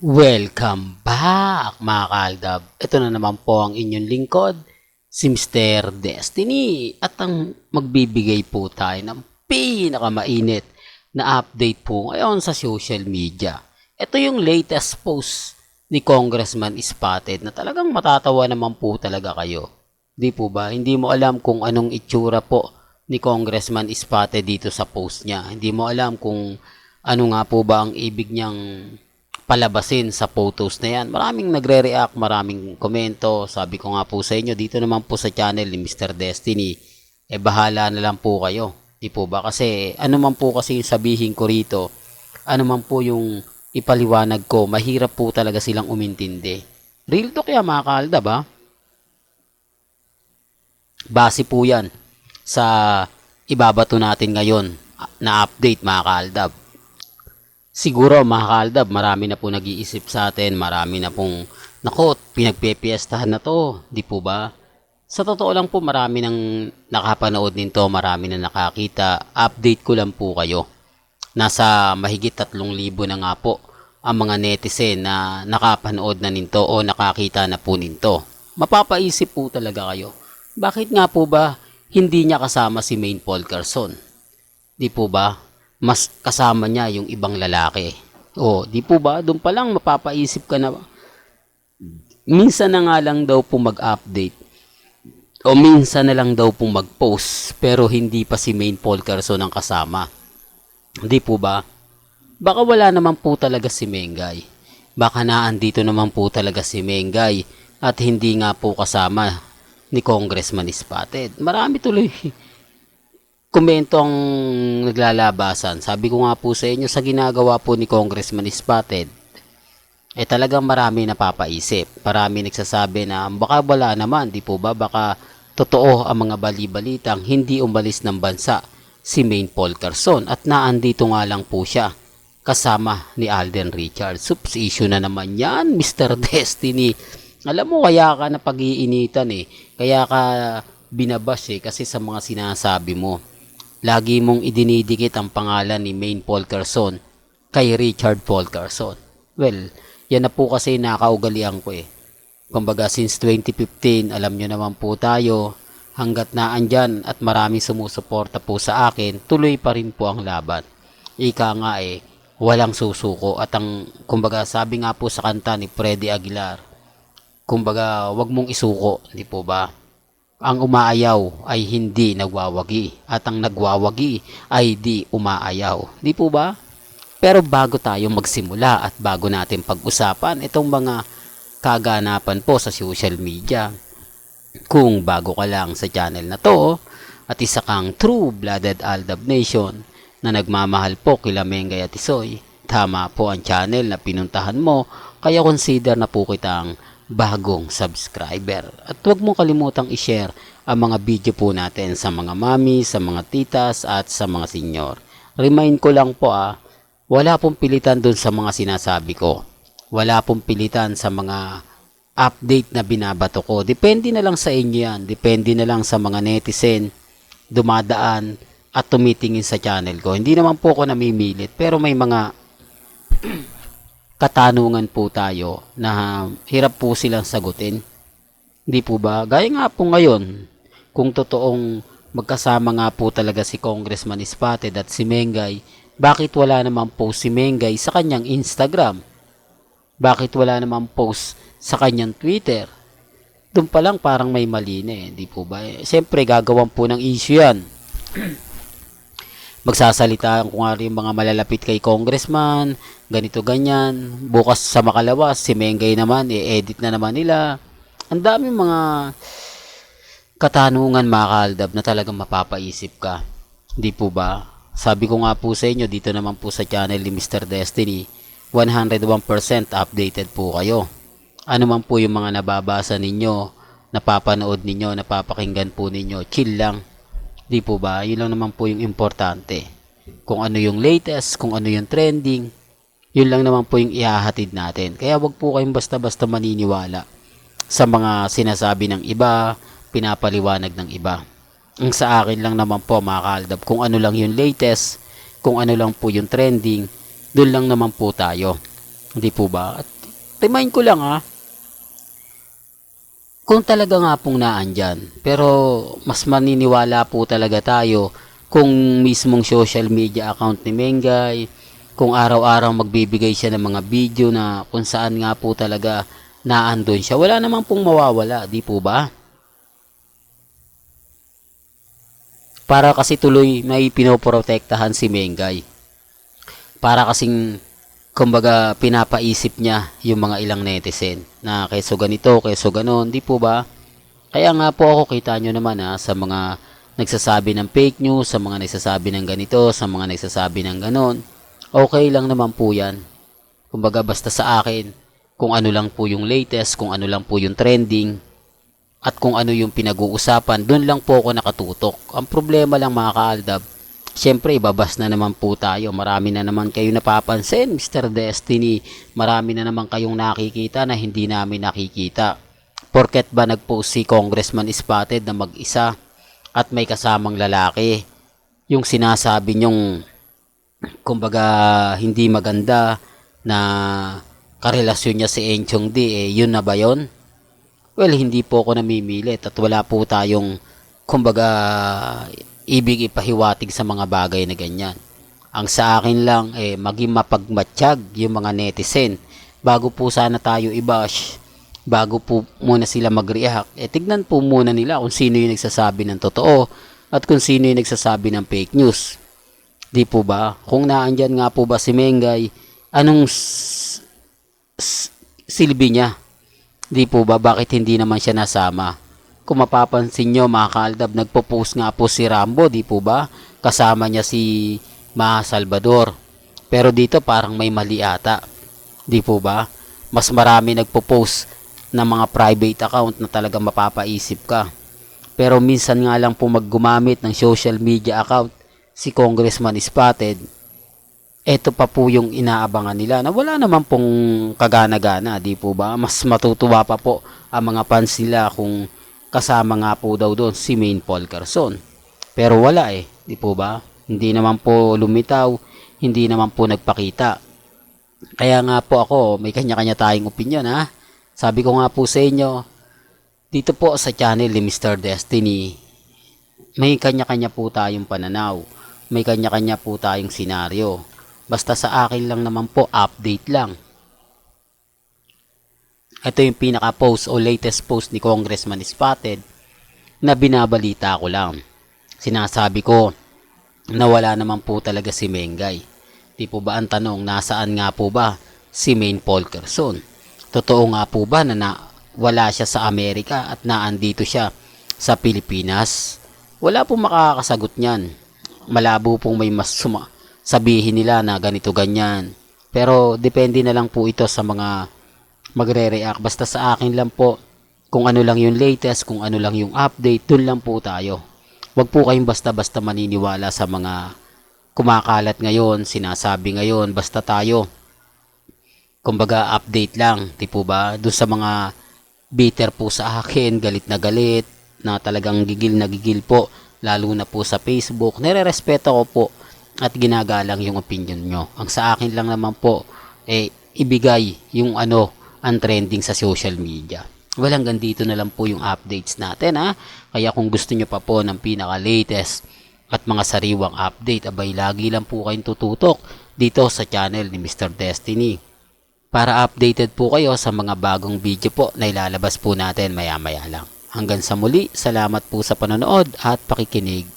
Welcome back mga kaaldab. Ito na naman po ang inyong lingkod, si Mr. Destiny. At ang magbibigay po tayo ng pinakamainit na update po ngayon sa social media. Ito yung latest post ni Congressman Spotted na talagang matatawa naman po talaga kayo. Di po ba? Hindi mo alam kung anong itsura po ni Congressman Spotted dito sa post niya. Hindi mo alam kung ano nga po ba ang ibig niyang palabasin sa photos na yan. Maraming nagre-react, maraming komento. Sabi ko nga po sa inyo, dito naman po sa channel ni Mr. Destiny, bahala na lang po kayo. Di po ba? Kasi ano man po kasi yung sabihin ko rito, ano man po yung ipaliwanag ko, mahirap po talaga silang umintindi. Real talk yan mga kaaldab ha. Base po yan sa ibabato natin ngayon na update mga kaaldab. Siguro mga kaaldab, marami na po nag-iisip sa atin, marami na pong, nako, pinagpepiestahan na to, di po ba? Sa totoo lang po, marami nang nakapanood nito, marami na nakakita, update ko lang po kayo. Nasa mahigit 3,000 na nga po ang mga netizen na nakapanood na nito o nakakita na po nito. Mapapaisip po talaga kayo, bakit nga po ba hindi niya kasama si Maine Polcarson? Di po ba? Mas kasama niya yung ibang lalaki. O, di po ba? Doon pa lang mapapaisip ka na. Minsan na nga lang daw po mag-update. O minsan na lang daw po mag-post. Pero hindi pa si Maine Polcarson ang kasama. Di po ba? Baka wala naman po talaga si Mengay. Baka naandito naman po talaga si Mengay. At hindi nga po kasama ni Congressman Spotted. Marami tuloy komento ang naglalabasan. Sabi ko nga po sa inyo, sa ginagawa po ni Congressman Spotted, talagang marami napapaisip. Marami nagsasabi na baka wala naman, di po ba? Baka totoo ang mga bali-balitang hindi umalis ng bansa si Maine Polcarson at naandito nga lang po siya kasama ni Alden Richards. Oops, issue na naman yan, Mr. Destiny. Alam mo, kaya ka napag-iinitan Kaya ka binabash kasi sa mga sinasabi mo. Lagi mong idinidikit ang pangalan ni Maine Polcarson kay Richard Polcarson. Well, yan na po kasi nakaugalian ko Kumbaga since 2015, alam nyo naman po tayo, hanggat naandyan at maraming sumusuporta po sa akin, tuloy pa rin po ang laban. Ika nga walang susuko. At ang, kumbaga sabi nga po sa kanta ni Freddy Aguilar, kumbaga wag mong isuko, di po ba? Ang umaayaw ay hindi nagwawagi at ang nagwawagi ay di umaayaw. Di po ba? Pero bago tayo magsimula at bago natin pag-usapan itong mga kaganapan po sa social media, kung bago ka lang sa channel na to at isa kang true-blooded Aldab Nation na nagmamahal po kila Mengay at Isoy, tama po ang channel na pinuntahan mo, kaya consider na po kitang bagong subscriber. At huwag mong kalimutang i-share ang mga video po natin sa mga mami, sa mga titas at sa mga senior. Remind ko lang po wala pong pilitan dun sa mga sinasabi ko. Wala pong pilitan sa mga update na binabato ko. Depende na lang sa inyo yan. Depende na lang sa mga netizen dumadaan at tumitingin sa channel ko. Hindi naman po ako namimilit, pero may mga katanungan po tayo na hirap po silang sagutin. Hindi po ba? Gaya nga po ngayon, kung totoong magkasama nga po talaga si Congressman Spotted at si Mengay, bakit wala naman post si Mengay sa kanyang Instagram? Bakit wala naman post sa kanyang Twitter? Doon pa lang parang may mali na Hindi po ba? Siyempre gagawan po ng issue yan. Magsasalita kung nga rin mga malalapit kay Congressman, ganito ganyan. Bukas sa makalawas, si Mengay naman, i-edit na naman nila. Ang daming mga katanungan mga kaaldab na talagang mapapaisip ka. Di po ba? Sabi ko nga po sa inyo, dito naman po sa channel ni Mr. Destiny, 101% updated po kayo. Ano man po yung mga nababasa ninyo, napapanood ninyo, napapakinggan po ninyo, chill lang. Di po ba? Yun lang naman po yung importante. Kung ano yung latest, kung ano yung trending, yun lang naman po yung ihahatid natin. Kaya wag po kayong basta-basta maniniwala sa mga sinasabi ng iba, pinapaliwanag ng iba. Ang sa akin lang naman po mga kaaldab, kung ano lang yung latest, kung ano lang po yung trending, doon lang naman po tayo. Hindi po ba? At remind ko lang kung talaga nga pong naandyan. Pero mas maniniwala po talaga tayo kung mismong social media account ni Mengay, kung araw-araw magbibigay siya ng mga video na kung saan nga po talaga naandun siya. Wala namang pong mawawala, di po ba? Para kasi tuloy may pinoprotektahan si Mengay. Para kasing kumbaga pinapaisip niya yung mga ilang netizen na keso ganito, keso ganon, di po ba? Kaya nga po ako, kita nyo naman sa mga nagsasabi ng fake news, sa mga nagsasabi ng ganito, sa mga nagsasabi ng ganon, okay lang naman po yan. Kumbaga basta sa akin, kung ano lang po yung latest, kung ano lang po yung trending, at kung ano yung pinag-uusapan, doon lang po ako nakatutok. Ang problema lang mga kaaldab, siyempre, ibabas na naman po tayo. Marami na naman kayo napapansin, Mr. Destiny. Marami na naman kayong nakikita na hindi namin nakikita. Porket ba nag-post si Congressman Spotted na mag-isa at may kasamang lalaki? Yung sinasabi nyong, kumbaga, hindi maganda na karelasyon niya si Enchong D, yun na ba yun? Well, hindi po ako namimilit at wala po tayong, kumbaga, ibig ipahiwatig sa mga bagay na ganyan. Ang sa akin lang maging mapagmatsyag yung mga netizen bago po sana tayo i-bash, bago po muna sila mag-react. Tignan po muna nila kung sino yung nagsasabi ng totoo at kung sino yung nagsasabi ng fake news. Di po ba? Kung naandyan nga po ba si Mengay, anong silbi niya? Di po ba? Bakit hindi naman siya nasama? Kung mapapansin nyo mga kaaldab, nagpo-post nga po si Rambo, di po ba? Kasama niya si Maha Salvador. Pero dito parang may mali ata. Di po ba? Mas marami nagpo-post ng mga private account na talaga mapapaisip ka. Pero minsan nga lang po maggumamit ng social media account si Congressman Spotted. Ito pa po yung inaabangan nila na wala naman pong kagana-gana, di po ba? Mas matutuwa pa po ang mga fans nila kung kasama nga po daw doon si Maine Paul Carson. Pero wala di po ba? Hindi naman po lumitaw, hindi naman po nagpakita. Kaya nga po ako, may kanya-kanya tayong opinion Sabi ko nga po sa inyo, dito po sa channel ni Mr. Destiny, may kanya-kanya po tayong pananaw, may kanya-kanya po tayong senaryo. Basta sa akin lang naman po, update lang. Ito yung pinaka-post o latest post ni Congressman Spotted na binabalita ko lang. Sinasabi ko na wala naman po talaga si Mengay. Di po ba ang tanong, nasaan nga po ba si Maine Paul Carson? Totoo nga po ba na wala siya sa Amerika at naandito siya sa Pilipinas? Wala pong makakasagot niyan. Malabo pong may mas sabihin nila na ganito ganyan. Pero depende na lang po ito sa mga magre-react. Basta sa akin lang po, kung ano lang yung latest, kung ano lang yung update, dun lang po tayo. Huwag po kayong basta-basta maniniwala sa mga kumakalat ngayon, sinasabi ngayon, basta tayo. Kumbaga update lang, di po ba? Dun sa mga bitter po sa akin, galit na talagang gigil na gigil po, lalo na po sa Facebook, nire-respeto ko po at ginagalang yung opinion nyo. Ang sa akin lang naman po, ibigay yung ang trending sa social media. Well, hanggang dito na lang po yung updates natin Kaya kung gusto nyo pa po ng pinaka-latest at mga sariwang update, abay lagi lang po kayong tututok dito sa channel ni Mr. Destiny. Para updated po kayo sa mga bagong video po na ilalabas po natin maya-maya lang. Hanggang sa muli, salamat po sa panonood at pakikinig.